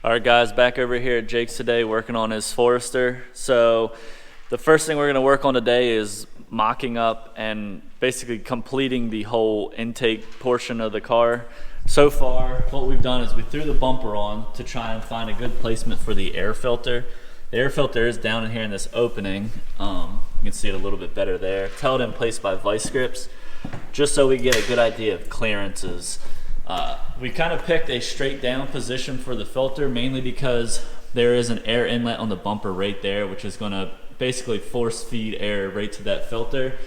All right, guys, back over here at Jake's today working on his Forester. So the first thing we're going to work on today is mocking up and basically completing the whole intake portion of the car. So far, what we've done is we threw the bumper on to try and find a good placement for the air filter. The air filter is down in here in this opening. You can see it a little bit better there. It's held in place by vice grips, just so we get a good idea of clearances. We kind of picked a straight down position for the filter, mainly because there is an air inlet on the bumper right there, which is going to basically force feed air right to that filter,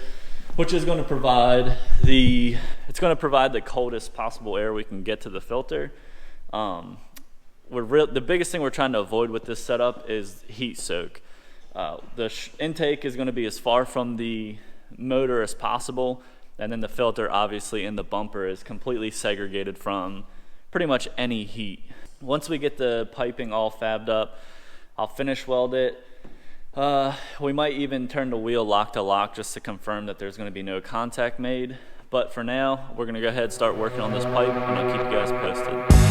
which is going to provide the coldest possible air we can get to the filter. The biggest thing we're trying to avoid with this setup is heat soak. The intake is going to be as far from the motor as possible, and then the filter obviously in the bumper is completely segregated from pretty much any heat. Once we get the piping all fabbed up, I'll finish weld it. We might even turn the wheel lock to lock just to confirm that there's going to be no contact made. But for now, we're going to go ahead and start working on this pipe, and I'll keep you guys posted.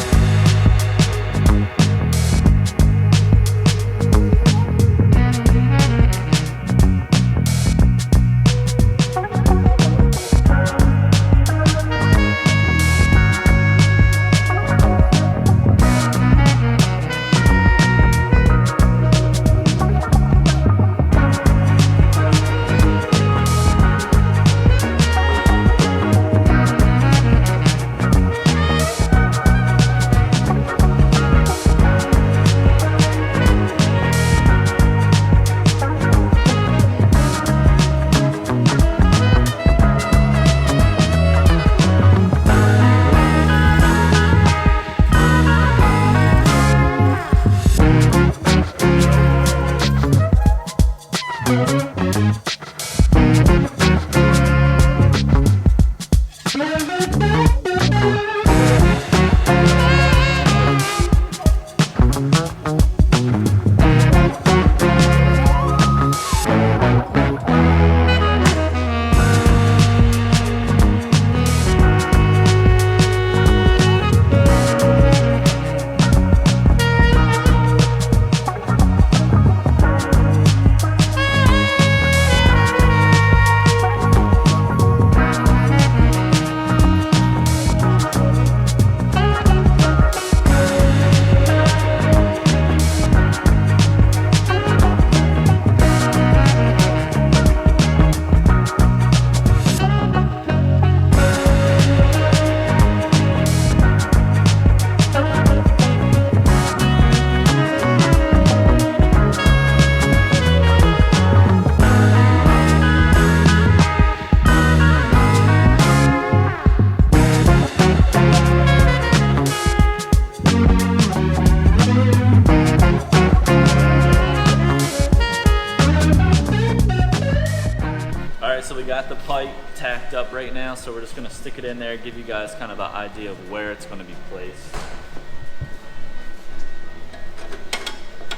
So we got the pipe tacked up right now, so we're just going to stick it in there, give you guys kind of an idea of where it's going to be placed.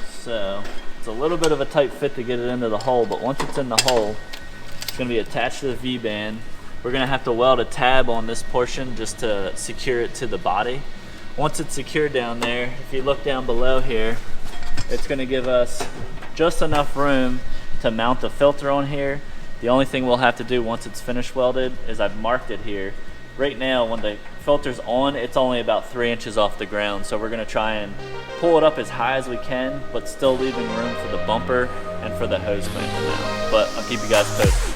So it's a little bit of a tight fit to get it into the hole, but once it's in the hole, it's going to be attached to the V-band. We're going to have to weld a tab on this portion just to secure it to the body. Once it's secured down there, if you look down below here, it's going to give us just enough room to mount the filter on here. The only thing we'll have to do once it's finished welded is I've marked it here. Right now, when the filter's on, it's only about 3 inches off the ground, so we're going to try and pull it up as high as we can, but still leaving room for the bumper and for the hose clamp to mount. But I'll keep you guys posted.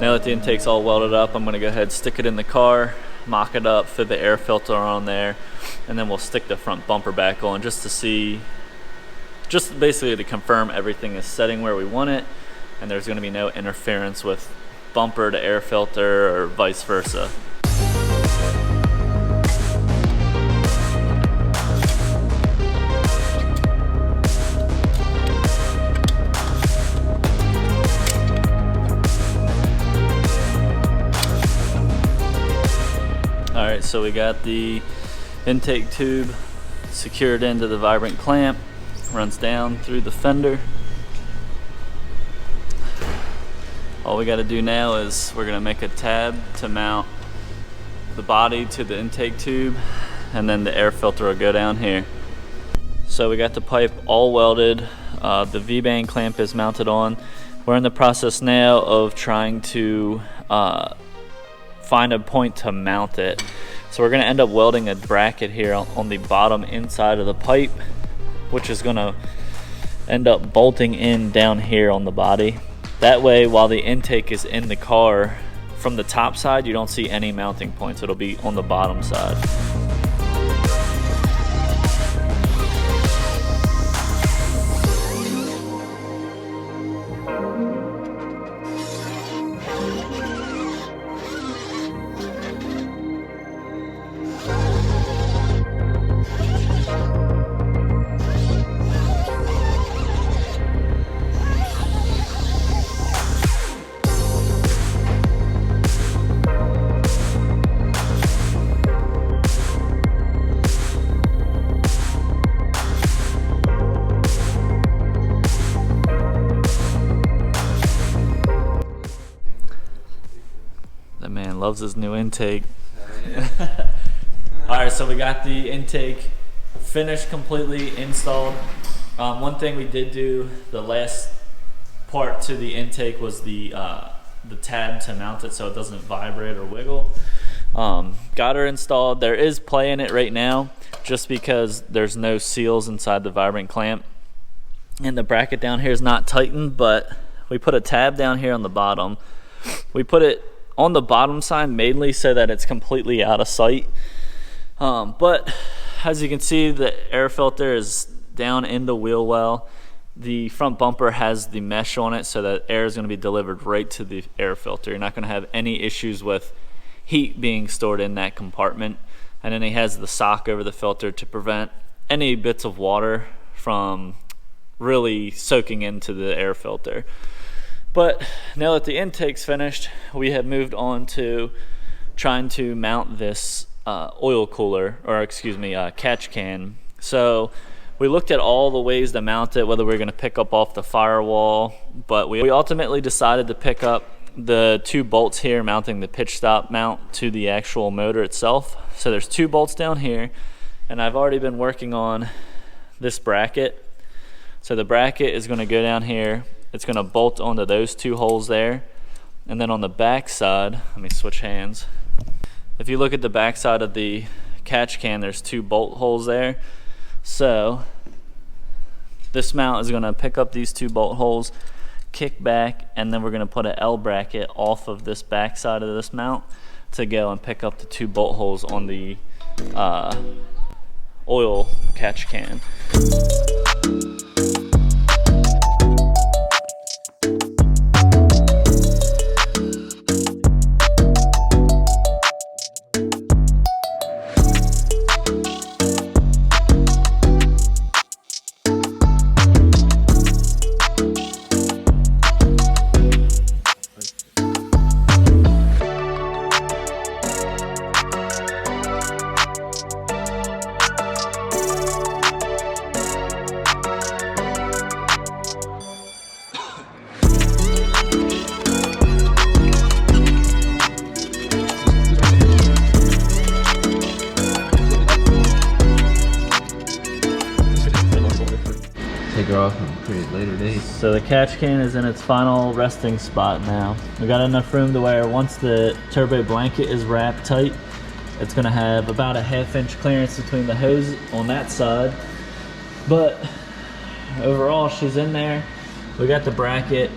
Now that the intake's all welded up, I'm gonna go ahead and stick it in the car, mock it up, fit the air filter on there, and then we'll stick the front bumper back on just to see, just basically to confirm everything is setting where we want it and there's gonna be no interference with bumper to air filter or vice versa. Alright, so we got the intake tube secured into the vibrant clamp, runs down through the fender. All we got to do now is we're going to make a tab to mount the body to the intake tube, and then the air filter will go down here. So we got the pipe all welded, the V-band clamp is mounted on. We're in the process now of trying to find a point to mount it. So we're going to end up welding a bracket here on the bottom inside of the pipe, which is going to end up bolting in down here on the body. That way, while the intake is in the car, from the top side you don't see any mounting points. It'll be on the bottom side. That man loves his new intake. Alright, so we got the intake finished, completely installed. One thing we did do, the last part to the intake was the tab to mount it so it doesn't vibrate or wiggle. Got her installed. There is play in it right now just because there's no seals inside the vibrant clamp. And the bracket down here is not tightened, but we put a tab down here on the bottom. We put it on the bottom side mainly so that it's completely out of sight. But as you can see, the air filter is down in the wheel well. The front bumper has the mesh on it so that air is going to be delivered right to the air filter. You're not going to have any issues with heat being stored in that compartment. And then he has the sock over the filter to prevent any bits of water from really soaking into the air filter. But now that the intake's finished, we have moved on to trying to mount this oil cooler, or excuse me, catch can. So we looked at all the ways to mount it, whether we were going to pick up off the firewall, but we ultimately decided to pick up the 2 bolts here mounting the pitch stop mount to the actual motor itself. So there's 2 bolts down here, and I've already been working on this bracket. So the bracket is going to go down here. It's going to bolt onto those 2 holes there. And then on the back side, let me switch hands. If you look at the back side of the catch can, there's 2 bolt holes there. So this mount is going to pick up these 2 bolt holes, kick back, and then we're going to put an L bracket off of this back side of this mount to go and pick up the 2 bolt holes on the oil catch can. Take her off and create later days. So the catch can is in its final resting spot now. We got enough room to where once the turbo blanket is wrapped tight, it's going to have about a 1/2 inch clearance between the hose on that side. But overall, she's in there. We got the bracket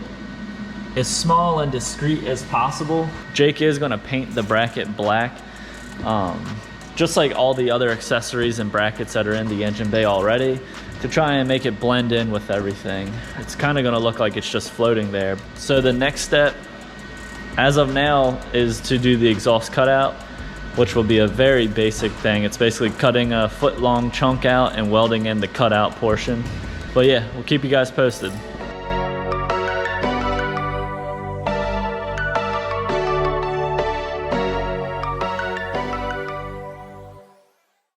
as small and discreet as possible. Jake is gonna paint the bracket black, just like all the other accessories and brackets that are in the engine bay already, to try and make it blend in with everything. It's kind of gonna look like it's just floating there. So the next step, as of now, is to do the exhaust cutout, which will be a very basic thing. It's basically cutting a foot-long chunk out and welding in the cutout portion. But yeah, we'll keep you guys posted.